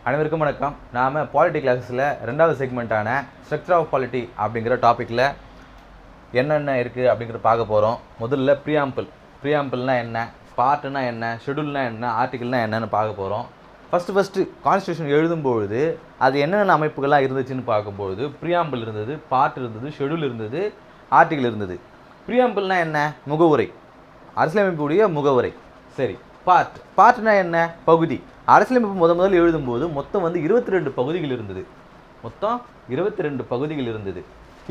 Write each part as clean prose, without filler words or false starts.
அனைவருக்கும் வணக்கம். நாம் பாலிட்டி கிளாஸஸில் ரெண்டாவது செக்மெண்ட்டான ஸ்ட்ரக்சர் ஆஃப் பாலிட்டி அப்படிங்கிற டாப்பிக்கில் என்னென்ன இருக்குது அப்படிங்கிறத பார்க்க போகிறோம். முதல்ல ப்ரீஆம்பிள்னால் என்ன, பார்ட்டுனா என்ன, ஷெடியூல்னா என்ன, ஆர்டிக்கிள்னா என்னன்னு பார்க்க போகிறோம். ஃபஸ்ட்டு கான்ஸ்டியூஷன் எழுதும்பொழுது அது என்னென்ன அமைப்புகள்லாம் இருந்துச்சுன்னு பார்க்கும்பொழுது ப்ரீஆம்பிள் இருந்தது, பார்ட் இருந்தது, ஷெடியூல் இருந்தது, ஆர்டிக்கிள் இருந்தது. ப்ரீஆம்பிள்னால் என்ன? முகவுரை, அரசியலமைப்புடைய முகவுரை. சரி, பார்ட்னா என்ன? பகுதி. அரசியலமைப்பு முதல் எழுதும்போது மொத்தம் 22 பகுதிகள் இருந்தது. மொத்தம் 22 பகுதிகள் இருந்தது.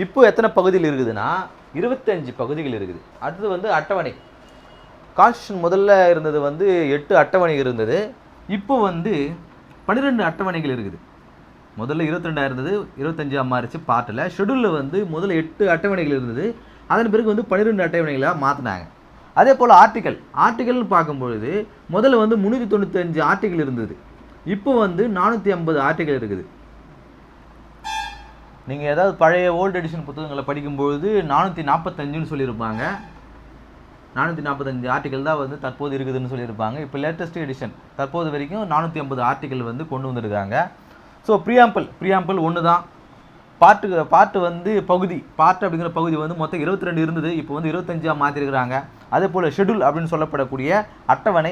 இப்போ எத்தனை பகுதிகள் இருக்குதுன்னா 25 பகுதிகள் இருக்குது. அடுத்தது அட்டவணை. கான்ஸ்டியூஷன் முதல்ல இருந்தது 8 அட்டவணை இருந்தது. இப்போ 12 அட்டவணைகள் இருக்குது. முதல்ல 22 இருந்தது, 25 மாறிச்சு பார்ட்டில். ஷெடியூலில் முதல்ல 8 அட்டவணைகள் இருந்தது. அதன் பிறகு 12 அட்டவணைகளாக மாற்றினாங்க. அதே போல் ஆர்டிக்கல்னு பார்க்கும்பொழுது முதல்ல 395 ஆர்டிக்கல் இருந்தது. இப்போ 450 ஆர்டிக்கல் இருக்குது. நீங்கள் ஏதாவது பழைய ஓல்டு எடிஷன் புத்தகங்களை படிக்கும்பொழுது 445ன்னு சொல்லியிருப்பாங்க. 445 ஆர்டிக்கல் தான் தற்போது இருக்குதுன்னு சொல்லியிருப்பாங்க. இப்போ லேட்டஸ்ட் எடிஷன் தற்போது வரைக்கும் 450 ஆர்டிக்கல் கொண்டு வந்திருக்காங்க. ஸோ ப்ரீஆம்பிள் ஒன்று தான். பார்ட்டு பகுதி, பார்ட் அப்படிங்கிற பகுதி மொத்தம் 22 இருந்தது. இப்போ 25 மாற்றிருக்கிறாங்க. அதே போல் ஷெடியூல் அப்படின்னு சொல்லப்படக்கூடிய அட்டவணை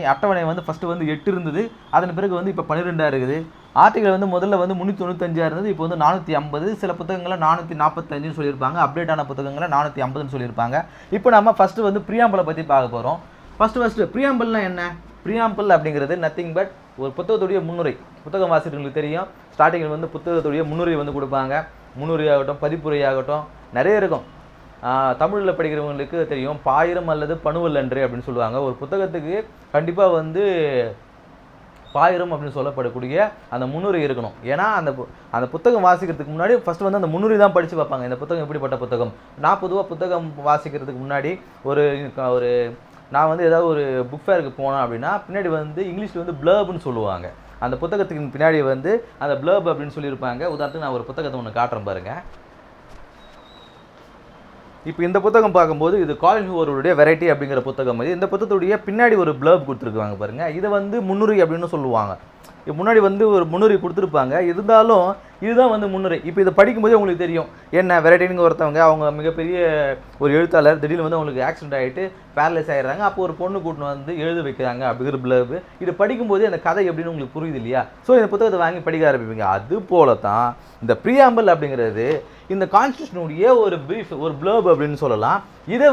ஃபஸ்ட்டு 8 இருந்தது. அதன் பிறகு இப்போ 12 இருக்குது. ஆர்டிகல் முதல்ல 395 இருந்தது. இப்போ 450. சில புத்தகங்களில் 445ன்னு சொல்லியிருப்பாங்க. அப்டேட்டான புத்தகங்களில் 450ன்னு சொல்லியிருப்பாங்க. இப்போ நம்ம ஃபஸ்ட்டு ப்ரீஆம்பிளை பற்றி பார்க்க போகிறோம். ஃபஸ்ட்டு ப்ரீஆம்பிள்னால் என்ன? ப்ரீஆம்பிள் அப்படிங்கிறது நத்திங் பட் ஒரு புத்தகத்துடைய முன்னுரை. புத்தகம் வாசிக்கிறவங்களுக்கு தெரியும். ஸ்டார்டிங்கில் புத்தகத்துடைய முன்னுரை கொடுப்பாங்க. முன்னுரையாகட்டும், பதிப்புரையாகட்டும், நிறைய இருக்கும். தமிழில் படிக்கிறவங்களுக்கு தெரியும். பாயிரம் அல்லது பணுவல் அன்று அப்படின்னு சொல்லுவாங்க. ஒரு புத்தகத்துக்கு கண்டிப்பாக பாயிரம் அப்படின்னு சொல்லப்படக்கூடிய அந்த முன்னுரை இருக்கணும். ஏன்னா அந்த புத்தகம் வாசிக்கிறதுக்கு முன்னாடி ஃபஸ்ட்டு அந்த முன்னுரை தான் படித்து பார்ப்பாங்க. இந்த புத்தகம் எப்படிப்பட்ட புத்தகம். நான் பொதுவாக புத்தகம் வாசிக்கிறதுக்கு முன்னாடி ஒரு நான் ஏதாவது ஒரு புக் ஃபேருக்கு போனேன் அப்படின்னா பின்னாடி இங்கிலீஷில் ப்ளர்ப்னு சொல்லுவாங்க. அந்த புத்தகத்துக்கு பின்னாடி அந்த ப்ளர்ப் அப்படின்னு சொல்லியிருப்பாங்க. உதாரணத்துக்கு நான் ஒரு புத்தகத்தை ஒன்று காட்டுறேன் பாருங்கள். இப்போ இந்த புத்தகம் பார்க்கும்போது இது காலின் ஹூவருடைய வெரைட்டி அப்படிங்கிற புத்தகம். இந்த புத்தகத்துடைய பின்னாடி ஒரு ப்ளர்ப் கொடுத்துருக்காங்க பாருங்கள். இதை முன்னுரை அப்படின்னு சொல்லுவாங்க. முன்னாடி ஒரு முன்னுரை கொடுத்துருப்பாங்க. இருந்தாலும் இதுதான் முன்னுரை. இப்போ இதை படிக்கும்போது உங்களுக்கு தெரியும் என்ன வெரைட்டின்னு ஒருத்தவங்க, அவங்க மிகப்பெரிய ஒரு எழுத்தாளர், திடீர்னு அவங்களுக்கு ஆக்சிடென்ட் ஆகிட்டு பேரலைஸ் ஆகிடுறாங்க. அப்போ ஒரு பொண்ணு கூட்டின்னு எழுத வைக்கிறாங்க அப்படிங்கிற ப்ளர்ப். இது படிக்கும்போது அந்த கதை எப்படின்னு உங்களுக்கு புரியுது இல்லையா? ஸோ இந்த புத்தகத்தை வாங்கி படிக்க ஆரம்பிப்பீங்க. அது போல தான் இந்த ப்ரீஆம்பிள் அப்படிங்கிறது இந்த கான்ஸ்டியூஷனுடைய ஒரு பிரீஃப், ஒரு ப்ளர்ப் அப்படின்னு சொல்லலாம். இதை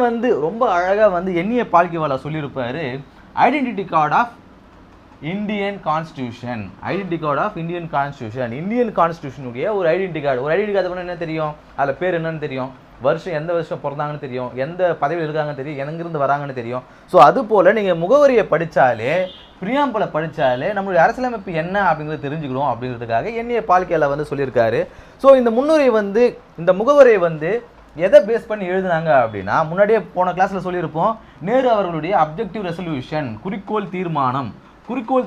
ரொம்ப அழகாக எண்ணிய பால்கிவாலா சொல்லியிருப்பார். Identity card of Indian constitution. Indian கான்ஸ்டியூஷனுடைய ஒரு ஐடென்டிட்டி கார்டு என்ன தெரியும்? அதில் பேர் என்னன்னு தெரியும், வருஷம் எந்த வருஷம் பிறந்தாங்கன்னு தெரியும், எந்த பதவியில் இருக்காங்கன்னு தெரியும், எங்கிருந்து வராங்கன்னு தெரியும். ஸோ அது போல் நீங்கள் முகவரியை படித்தாலே, ப்ரீஆம்பிளை படித்தாலே நம்மளுடைய அரசியலமைப்பு என்ன அப்படிங்கிறது தெரிஞ்சுக்கணும் அப்படிங்கிறதுக்காக எண்ணிய பால்கிவாலா சொல்லியிருக்காரு. ஸோ இந்த முன்னுரை இந்த முகவரை எதை பேஸ் பண்ணி எழுதுனாங்க அப்படின்னா, முன்னாடியே போன கிளாஸில் சொல்லியிருப்போம். நேரு அவர்களுடைய அப்ஜெக்டிவ் ரெசல்யூஷன், குறிக்கோள்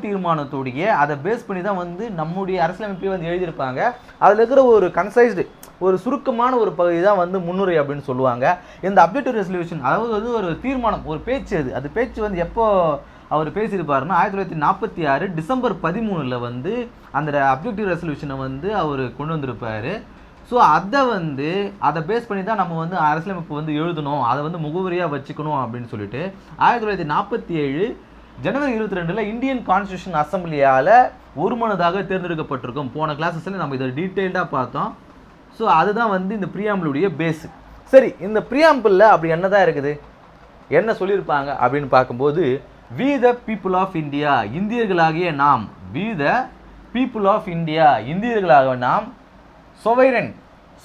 தீர்மானத்துடைய அதை பேஸ் பண்ணி தான் நம்முடைய அரசியலமைப்பை எழுதியிருப்பாங்க. அதில் இருக்கிற ஒரு கன்சைஸ்டு, ஒரு சுருக்கமான ஒரு பகுதி தான் முன்னுரை அப்படின்னு சொல்லுவாங்க. இந்த அப்ஜெக்டிவ் ரெசல்யூஷன் அதாவது ஒரு தீர்மானம், ஒரு பேச்சு. அது பேச்சு எப்போ அவர் பேசியிருப்பாருன்னா 1946 டிசம்பர் 13 அந்த அப்ஜெக்டிவ் ரெசல்யூஷனை அவர் கொண்டு வந்திருப்பார். ஸோ அதை பேஸ் பண்ணி தான் நம்ம அரசியலமைப்பு எழுதணும், அதை முகவரியாக வச்சுக்கணும் அப்படின்னு சொல்லிட்டு 1947 ஜனவரி 22 இந்தியன் கான்ஸ்டியூஷன் அசம்பிளியால் ஒருமனதாக தேர்ந்தெடுக்கப்பட்டிருக்கும். போன கிளாஸஸில் நம்ம இதை டீட்டெயில்டாக பார்த்தோம். ஸோ அதுதான் இந்த ப்ரீஆம்பிளுடைய பேஸு. சரி, இந்த ப்ரீஆம்பிளில் அப்படி என்ன தான் இருக்குது, என்ன சொல்லியிருப்பாங்க அப்படின்னு பார்க்கும்போது, we the people of India, இந்தியர்களாகிய நாம், we the people of India, இந்தியர்களாக நாம், sovereign,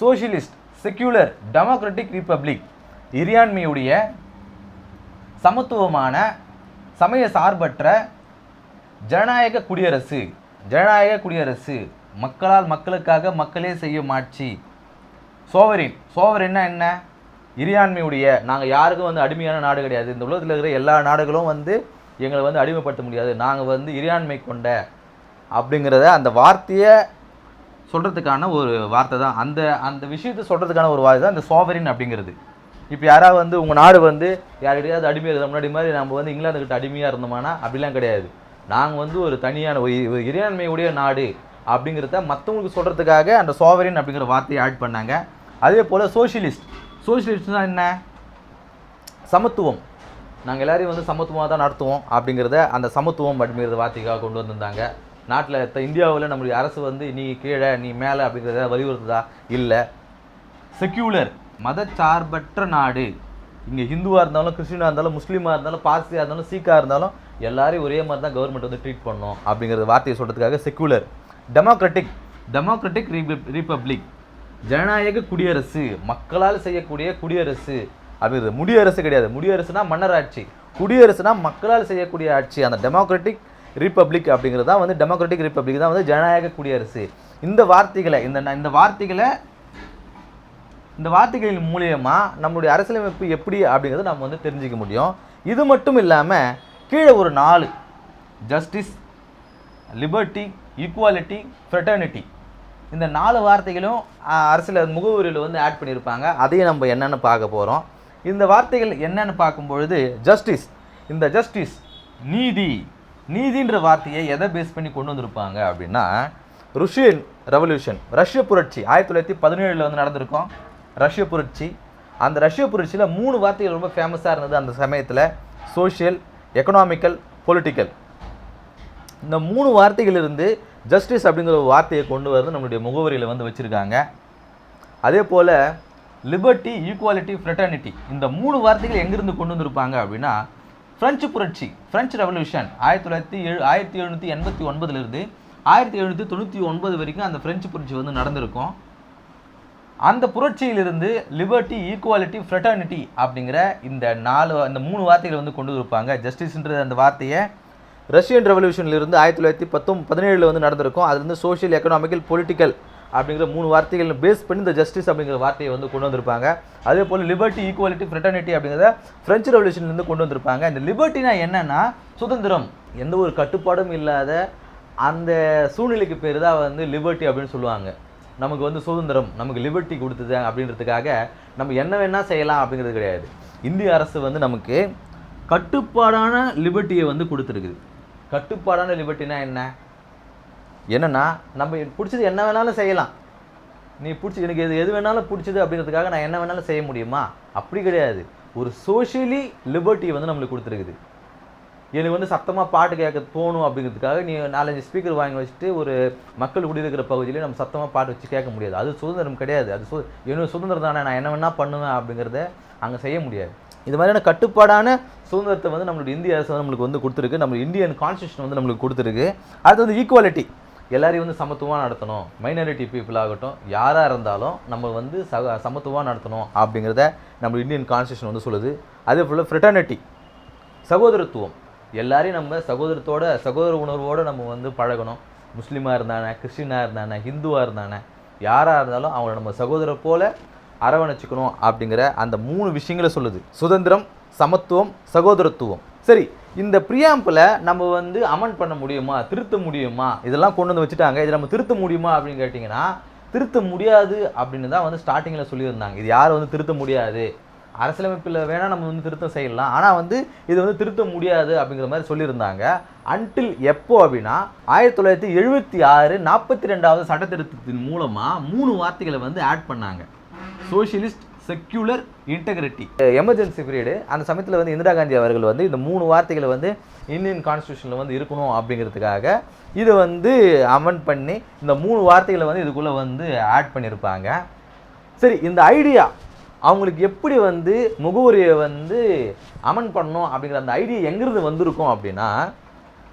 socialist, secular, democratic republic, இறையாண்மையுடைய, சமத்துவமான, சமய சார்பற்ற, ஜனநாயக குடியரசு, மக்களால் மக்களுக்காக மக்களே செய்யும் ஆட்சி. சோவரின்னா என்ன? இறையாண்மையுடைய, நாங்கள் யாருக்கும் அடிமையான நாடு கிடையாது. இந்த உலகத்தில் இருக்கிற எல்லா நாடுகளும் எங்களை அடிமைப்படுத்த முடியாது. நாங்கள் இறையாண்மை கொண்ட அப்படிங்கிறத அந்த வார்த்தையை சொல்கிறதுக்கான ஒரு வார்த்தை தான். அந்த விஷயத்தை சொல்கிறதுக்கான ஒரு வார்த்தை தான் இந்த சோவரின் அப்படிங்கிறது. இப்போ யாராவது உங்கள் நாடு யார்கிட்டையாவது அடிமையாக இருக்கிற முன்னாடி மாதிரி நம்ம இங்கிலாந்துக்கிட்ட அடிமையாக இருந்தோமானா அப்படிலாம் கிடையாது. நாங்கள் ஒரு தனியான ஒரு இறையாண்மையுடைய நாடு அப்படிங்கிறத மற்றவங்களுக்கு சொல்கிறதுக்காக அந்த சாவரின் அப்படிங்கிற வார்த்தையை ஆட் பண்ணாங்க. அதே போல் சோஷியலிஸ்ட்னா என்ன? சமத்துவம். நாங்கள் எல்லாரையும் வந்து சமத்துவமாக தான் நடத்துவோம் அப்படிங்கிறத அந்த சமத்துவம் அப்படிங்கிற வார்த்தைக்காக கொண்டு வந்திருந்தாங்க. நாட்டில் இந்தியாவில் நம்மளுடைய அரசு வந்து நீ கீழே நீ மேலே அப்படிங்கிறத வலியுறுத்துதா? இல்லை. செக்யூலர், மதச்சார்பற்ற நாடு. இங்கே ஹிந்துவாக இருந்தாலும் கிறிஸ்டினாக இருந்தாலும் முஸ்லீமாக இருந்தாலும் பார்சியாக இருந்தாலும் சீக்காக இருந்தாலும் எல்லாரையும் ஒரே மாதிரி தான் கவர்மெண்ட் வந்து ட்ரீட் பண்ணணும் அப்படிங்கிற வார்த்தையை சொல்கிறதுக்காக செக்யூலர். டெமோக்ராட்டிக் ரிப்பப்ளிக், ஜனநாயக குடியரசு, மக்களால் செய்யக்கூடிய குடியரசு அப்படிங்கிறது. முடியரசு கிடையாது. முடியரசுனா மன்னராட்சி, குடியரசுனா மக்களால் செய்யக்கூடிய ஆட்சி. அந்த டெமோக்ராட்டிக் ரிப்பப்ளிக் அப்படிங்கிறது தான் வந்து டெமோக்ராட்டிக் ரிப்பப்ளிக் தான் வந்து ஜனநாயக குடியரசு. இந்த வார்த்தைகளின் மூலியமா நம்மளுடைய அரசியலமைப்பு எப்படி அப்படிங்கிறத நம்ம வந்து தெரிஞ்சிக்க முடியும். இது மட்டும் இல்லாமல் கீழே ஒரு 4 ஜஸ்டிஸ், லிபர்ட்டி, ஈக்குவாலிட்டி, ஃப்ரெட்டர்னிட்டி, இந்த 4 வார்த்தைகளும் அரசியல் முகவரியில் வந்து ஆட் பண்ணியிருப்பாங்க. அதையும் நம்ம என்னென்னு பார்க்க போகிறோம். இந்த வார்த்தைகள் என்னென்னு பார்க்கும்பொழுது இந்த ஜஸ்டிஸ் நீதின்ற வார்த்தையை எதை பேஸ் பண்ணி கொண்டு வந்திருப்பாங்க அப்படின்னா, ருஷ்யன் ரெவல்யூஷன், ரஷ்ய புரட்சி 1917 வந்து நடந்திருக்கும். ரஷ்ய புரட்சி, அந்த ரஷ்ய புரட்சியில் 3 வார்த்தைகள் ரொம்ப ஃபேமஸாக இருந்தது அந்த சமயத்தில். Social, economical, political. இந்த 3 வார்த்தைகளிலிருந்து ஜஸ்டிஸ் அப்படிங்கிற ஒரு வார்த்தையை கொண்டு வரது நம்மளுடைய முகவரியில் வந்து வச்சுருக்காங்க. அதே போல் லிபர்ட்டி, ஈக்குவாலிட்டி, ஃப்ரெட்டர்னிட்டி, இந்த 3 வார்த்தைகள் எங்கேருந்து கொண்டு வந்திருப்பாங்க அப்படின்னா, ஃப்ரெஞ்சு புரட்சி, ஃப்ரெஞ்சு ரெவல்யூஷன் 1789 1799 வரைக்கும் அந்த ஃப்ரெஞ்சு புரட்சி வந்து நடந்திருக்கும். அந்த புரட்சியிலிருந்து லிபர்ட்டி, ஈக்குவாலிட்டி, ஃப்ரெட்டர்னிட்டி அப்படிங்கிற இந்த 3 வார்த்தைகளை வந்து கொண்டு வந்திருப்பாங்க. ஜஸ்டிஸ்ன்ற அந்த வார்த்தையை ரஷ்யன் ரெவல்யூஷன்லேருந்து 1917 வந்து நடந்திருக்கும். அதுலேருந்து சோஷியல், எக்கனாமிக்கல், பொலிட்டிக்கல் அப்படிங்கிற 3 வார்த்தைகள் பேஸ் பண்ணி இந்த ஜஸ்டிஸ் அப்படிங்கிற வார்த்தையை வந்து கொண்டு வந்திருப்பாங்க. அதே போல் லிபர்ட்டி, ஈக்குவாலிட்டி, ஃப்ரெட்டர்னிட்டி அப்படிங்கிறத ஃப்ரெஞ்சு ரெவல்யூஷன்லேருந்து கொண்டு வந்திருப்பாங்க. இந்த லிபர்ட்டினா என்னன்னா சுதந்திரம், எந்த ஒரு கட்டுப்பாடும் இல்லாத அந்த சூழ்நிலைக்கு பேர் தான் வந்து லிபர்ட்டி அப்படின்னு சொல்லுவாங்க. நமக்கு வந்து சுதந்திரம், நமக்கு லிபர்ட்டி கொடுத்தது அப்படின்றதுக்காக நம்ம என்ன வேணால் செய்யலாம் அப்படிங்கிறது கிடையாது. இந்திய அரசு வந்து நமக்கு கட்டுப்பாடான லிபர்ட்டியை வந்து கொடுத்துருக்குது. கட்டுப்பாடான லிபர்ட்டினா என்னன்னா நம்ம பிடிச்சது என்ன வேணாலும் செய்யலாம். நீ பிடிச்சி எனக்கு எது வேணாலும் பிடிச்சது அப்படிங்கிறதுக்காக நான் என்ன வேணாலும் செய்ய முடியுமா? அப்படி கிடையாது. ஒரு சோஷியலி லிபர்ட்டியை வந்து நம்மளுக்கு கொடுத்துருக்குது. எனக்கு வந்து சத்தமாக பாட்டு கேட்க தோணும் அப்படிங்கிறதுக்காக நீ 4-5 ஸ்பீக்கர் வாங்கி வச்சுட்டு ஒரு மக்கள் குடியிருக்கிற பகுதியிலே நம்ம சத்தமாக பாட்டு வச்சு கேட்க முடியாது. அது சுதந்திரம் கிடையாது. அது என்னோட சுதந்திரம் தானே, நான் என்ன வேணால் பண்ணுவேன் அப்படிங்கிறத அங்கே செய்ய முடியாது. இது மாதிரியான கட்டுப்பாடான சுதந்திரத்தை வந்து நம்மளுடைய இந்திய அரசு நம்மளுக்கு வந்து கொடுத்துருக்கு. நம்ம இந்தியன் கான்ஸ்டியூஷன் வந்து நம்மளுக்கு கொடுத்துருக்கு. அடுத்து வந்து ஈக்குவாலிட்டி, எல்லாரையும் வந்து சமத்துவமாக நடத்தணும். மைனாரிட்டி பீப்புள் ஆகட்டும், யாராக இருந்தாலும் நம்ம வந்து சமத்துவமாக நடத்தணும் அப்படிங்கிறத நம்ம இந்தியன் கான்ஸ்டியூஷன் வந்து சொல்லுது. அதே போல் ஃப்ரெட்டர்னிட்டி, சகோதரத்துவம், எல்லாரையும் நம்ம சகோதர உணர்வோடு நம்ம வந்து பழகணும். முஸ்லீமாக இருந்தானே, கிறிஸ்டினாக இருந்தானே, ஹிந்துவாக இருந்தானே, யாராக இருந்தாலும் அவங்கள நம்ம சகோதரர் போல அரவணைச்சிக்கணும் அப்படிங்கிற அந்த 3 விஷயங்களை சொல்லுது. சுதந்திரம், சமத்துவம், சகோதரத்துவம். சரி, இந்த பிரியாம்பில் நம்ம வந்து அமெண்ட் பண்ண முடியுமா, திருத்த முடியுமா? இதெல்லாம் கொண்டு வந்து வச்சுட்டாங்க. இதை நம்ம திருத்த முடியுமா அப்படின்னு கேட்டிங்கன்னா, திருத்த முடியாது அப்படின்னு தான் வந்து ஸ்டார்டிங்கில் சொல்லியிருந்தாங்க. இது யாரும் வந்து திருத்த முடியாது, அரசியலமைப்பில் வேணால் நம்ம வந்து திருத்தம் செய்யலாம், ஆனால் வந்து இது வந்து திருத்த முடியாது அப்படிங்கிற மாதிரி சொல்லியிருந்தாங்க. அன்டில் எப்போ அப்படின்னா 1976 42வது சட்ட திருத்தத்தின் மூலமாக 3 வார்த்தைகளை வந்து ஆட் பண்ணாங்க. Socialist, secular, integrity. Emergency period அந்த சமயத்தில் வந்து இந்திரா காந்தி அவர்கள் வந்து இந்த 3 வார்த்தைகளை வந்து இந்தியன் கான்ஸ்டியூஷனில் வந்து இருக்கணும் அப்படிங்கிறதுக்காக இதை வந்து அமெண்ட் பண்ணி இந்த 3 வார்த்தைகளை வந்து இதுக்குள்ளே வந்து ஆட் பண்ணியிருப்பாங்க. சரி, இந்த ஐடியா அவங்களுக்கு எப்படி வந்து முகவரியை வந்து அமெண்ட் பண்ணணும் அப்படிங்கிற அந்த ஐடியா எங்கிருந்து வந்திருக்கும் அப்படின்னா,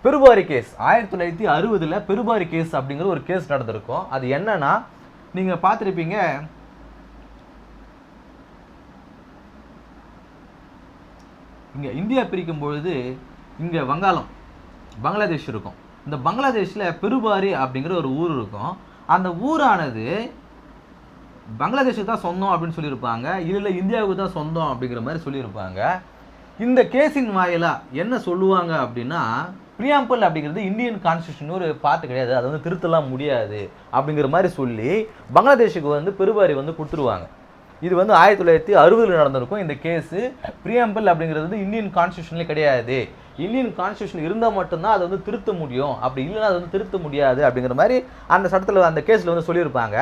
பெருபாரி கேஸ் 1960 பெருபாரி கேஸ் அப்படிங்கிற ஒரு கேஸ் நடந்திருக்கும். அது என்னன்னா, நீங்கள் பார்த்துருப்பீங்க, இங்கே இந்தியா பிரிக்கும் பொழுது இங்கே பங்களாதேஷ் இருக்கும். இந்த பங்களாதேஷில் பெருபாரி அப்படிங்கிற ஒரு ஊர் இருக்கும். அந்த ஊரானது பங்களாதேஷுக்கு தான் சொந்தம் அப்படின்னு சொல்லியிருப்பாங்க, இல்லை இந்தியாவுக்கு தான் சொந்தம் அப்படிங்கிற மாதிரி சொல்லியிருப்பாங்க. இந்த கேஸின் வாயிலாக என்ன சொல்லுவாங்க அப்படின்னா, பிரியாம்பிள் அப்படிங்கிறது இந்தியன் கான்ஸ்டியூஷன் ஒரு பார்ட்டு கிடையாது, அதை வந்து திருத்தலாம் முடியாது அப்படிங்கிற மாதிரி சொல்லி பங்களாதேஷுக்கு வந்து பெருபாரி வந்து கொடுத்துருவாங்க. இது வந்து 1960 நடந்திருக்கும் இந்த கேஸு. பிரியாம்பிள் அப்படிங்கிறது வந்து இந்தியன் கான்ஸ்டியூஷன்லேயே கிடையாது, இந்தியன் கான்ஸ்டியூஷன் இருந்தால் மட்டும்தான் அதை வந்து திருத்த முடியும், அப்படி இல்லைன்னா அதை வந்து திருத்த முடியாது அப்படிங்கிற மாதிரி அந்த சட்டத்தில் அந்த கேஸில் வந்து சொல்லியிருப்பாங்க.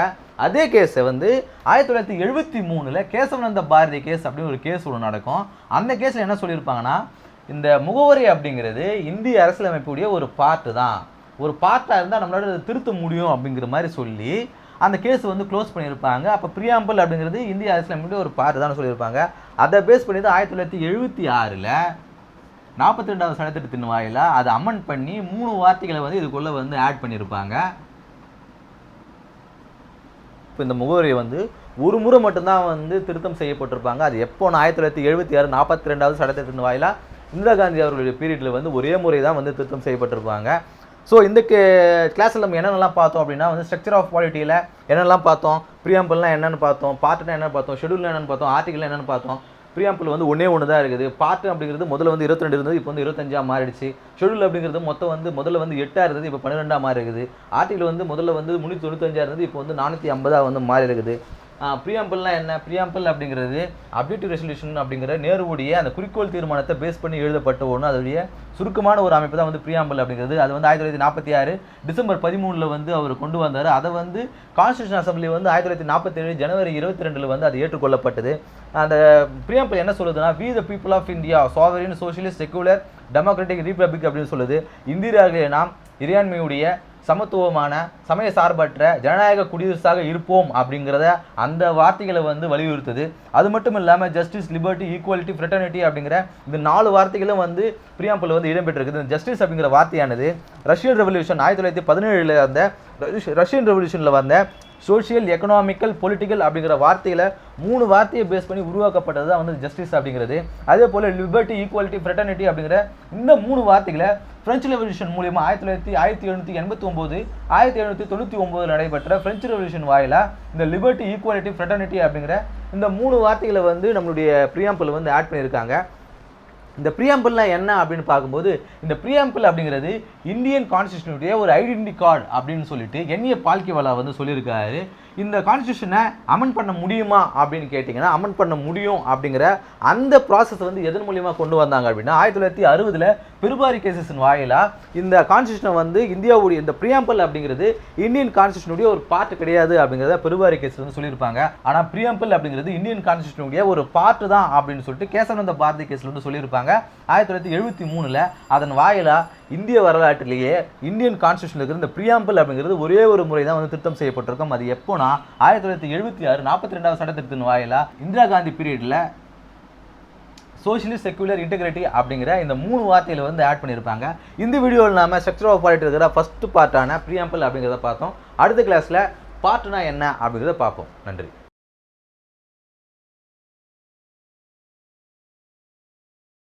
அதே கேஸை வந்து 1973 கேசவானந்த பாரதி கேஸ் அப்படின்னு ஒரு கேஸ் ஒன்று நடக்கும். அந்த கேஸில் என்ன சொல்லியிருப்பாங்கன்னா, இந்த முகவரி அப்படிங்கிறது இந்திய அரசியலமைப்புடைய ஒரு பார்ட்டு தான், ஒரு பார்ட்டாக இருந்தால் நம்மளால அதை திருத்த முடியும் அப்படிங்கிற மாதிரி சொல்லி அந்த கேஸ் வந்து க்ளோஸ் பண்ணியிருப்பாங்க. அப்போ ப்ரியாம்பிள் அப்படிங்கிறது இந்திய அரசியலமைப்புடைய ஒரு பார்ட்டு தான் சொல்லியிருப்பாங்க. அதை பேஸ் பண்ணி தான் 1976 42வது சட்டத்திட்டத்தின் வாயிலாக அதை அமெண்ட் பண்ணி 3 வார்த்தைகளை வந்து இதுக்குள்ளே வந்து ஆட் பண்ணியிருப்பாங்க. இப்போ இந்த முகவரியை வந்து ஒரு முறை மட்டும்தான் வந்து திருத்தம் செய்யப்பட்டிருப்பாங்க. அது எப்போ 1976 42வது சட்டத்திட்டத்தின் வாயிலாக இந்திரா காந்தி அவர்களுடைய பீரியடில் வந்து ஒரே முறை தான் வந்து திருத்தம் செய்யப்பட்டிருப்பாங்க. ஸோ இந்த கிளாஸில் நம்ம என்னென்னலாம் பார்த்தோம் அப்படின்னா வந்து ஸ்ட்ரக்சர் ஆஃப் பாலிட்டியில் என்னெல்லாம் பார்த்தோம், ப்ரியாம்பிள்லாம் என்னென்னு பார்த்தோம், பார்ட்டுனா என்னென்னு பார்த்தோம், ஷெடியூல் என்னென்னு பார்த்தோம், ஆர்டிகல் என்னென்னு பார்த்தோம். ப்ரியாம்பிள் வந்து ஒன்று தான் இருக்குது. பார்ட்டு அப்படிங்கிறது முதல்ல வந்து 22 இருந்தது, இப்போ வந்து 25 மாறிடுச்சு. ஷெடியூல் அப்படிங்கிறது முதல்ல வந்து 8 இருந்தது, இப்போ 12 மாறி இருக்குது. ஆர்டிகல் வந்து முதல்ல வந்து 395 இருந்தது, இப்போ வந்து 450 வந்து மாறி இருக்குது. ப்ரியாம்பிள்லாம் என்ன? ப்ரியாம்பிள் அப்படிங்கிறது அப்ஜெக்டிவ் ரெசல்யூஷன் அப்படிங்கிற நேருவுடைய அந்த குறிக்கோள் தீர்மானத்தை பேஸ் பண்ணி எழுதப்பட்ட ஒன்று. அதோடைய சுருக்கமான ஒரு அமைப்பு தான் வந்து ப்ரியாம்பிள் அப்படிங்கிறது. அது வந்து 1946 டிசம்பர் 13 வந்து அவர் கொண்டு வந்தார். அதை வந்து கான்ஸ்டியூஷன் அசம்பிளி வந்து 1947 ஜனவரி 22 வந்து அது ஏற்றுக்கொள்ளப்பட்டது. அந்த ப்ரியாம்பிள் என்ன சொல்லுதுன்னா, we the people of India sovereign socialist secular democratic republic அப்படின்னு சொல்லுது. இந்தியர்களே நாம் இறையாண்மையுடைய சமத்துவமான சமய சார்பற்ற ஜனநாயக குடியரசாக இருப்போம் அப்படிங்கிறத அந்த வார்த்தைகளை வந்து வலியுறுத்துது. அது மட்டும் இல்லாமல் ஜஸ்டிஸ், லிபர்ட்டி, ஈக்குவாலிட்டி, ஃப்ரெட்டர்னிட்டி அப்படிங்கிற இந்த 4 வார்த்தைகளும் வந்து ப்ரியாம்பிள் வந்து இடம்பெற்றிருக்குது. இந்த ஜஸ்டிஸ் அப்படிங்கிற வார்த்தையானது ரஷ்யன் ரெவல்யூஷன் 1917 அந்த ரஷ்யன் ரெவல்யூஷனில் வந்த சோஷியல், எக்கனாமிக்கல், பொலிட்டிக்கல் அப்படிங்கிற வார்த்தையில் 3 வார்த்தையை பேஸ் பண்ணி உருவாக்கப்பட்டது தான் வந்து ஜஸ்டிஸ் அப்படிங்கிறது. அதே போல் லிபர்ட்டி, ஈக்குவாலிட்டி, ஃப்ரெட்டர்னிட்டி அப்படிங்கிற இந்த 3 வார்த்தைகளை பிரெஞ்சு ரெவல்யூஷன் மூலியமாக 1789 1799 நடைபெற்ற பிரெஞ்சு ரெவல்யூஷன் வாயிலாக இந்த லிபர்ட்டி, ஈக்குவாலிட்டி, ஃப்ரெட்டர்னிட்டி அப்படிங்கிற இந்த 3 வார்த்தைகளை வந்து நம்மளுடைய ப்ரியாம்பிள் வந்து ஆட் பண்ணியிருக்காங்க. இந்த ப்ரியாம்பிள்லாம் என்ன அப்படின்னு பார்க்கும்போது, இந்த ப்ரியாம்பிள் அப்படிங்கிறது இந்தியன் கான்ஸ்டியூஷனுடைய ஒரு ஐடென்டிட்டி கார்டு அப்படின்னு சொல்லிட்டு என்ஏ பால்கிவாலா வந்து சொல்லியிருக்காரு. இந்த கான்ஸ்டியூஷனை அமெண்ட் பண்ண முடியுமா அப்படின்னு கேட்டிங்கன்னா, அமெண்ட் பண்ண முடியும் அப்படிங்கிற அந்த ப்ராசஸ் வந்து எதன் மூலியமாக கொண்டு வந்தாங்க அப்படின்னா, 1960 பெருபாரி கேசஸின் வாயிலாக இந்த கான்ஸ்டியூஷனை வந்து இந்தியாவுடைய இந்த ப்ரியாம்பிள் அப்படிங்கிறது இந்தியன் கான்ஸ்டியூஷனுடைய ஒரு பார்ட் கிடையாது அப்படிங்கிறத பெருபாரி கேஸ் வந்து சொல்லியிருப்பாங்க. ஆனால் ப்ரியாம்பிள் அப்படிங்கிறது இந்தியன் கான்ஸ்டியூஷனுடைய ஒரு பார்ட் தான் அப்படின்னு சொல்லிட்டு கேசவானந்த பாரதி கேஸில் வந்து சொல்லியிருப்பாங்க. 1973 அதன் வாயிலாக இந்திய வரலாற்றிலேயே இந்தியன் கான்ஸ்டியூஷன் இருக்கிற இந்த ப்ரியாம்பிள் அப்படிங்கிறது ஒரே ஒரு முறை தான் வந்து திருத்தம் செய்யப்பட்டிருக்கும். அது எப்போனா 1976 42வது சட்டத்திட்டத்தின் வாயிலாக இந்திரா காந்தி பீரியடில் சோஷியலிஸ்ட், செக்குலர், இன்டெகிரிட்டி அப்படிங்கிற இந்த 3 வார்த்தைகளை வந்து ஆட் பண்ணியிருப்பாங்க. இந்த வீடியோவில் நாம ஸ்ட்ரக்சர் ஆஃப் பாலிட்டி இருக்கிற ஃபர்ஸ்ட் பார்ட்டான ப்ரியாம்பிள் அப்படிங்கிறத பார்த்தோம். அடுத்த கிளாஸில் பார்ட்னா என்ன அப்படிங்கிறத பார்ப்போம். நன்றி.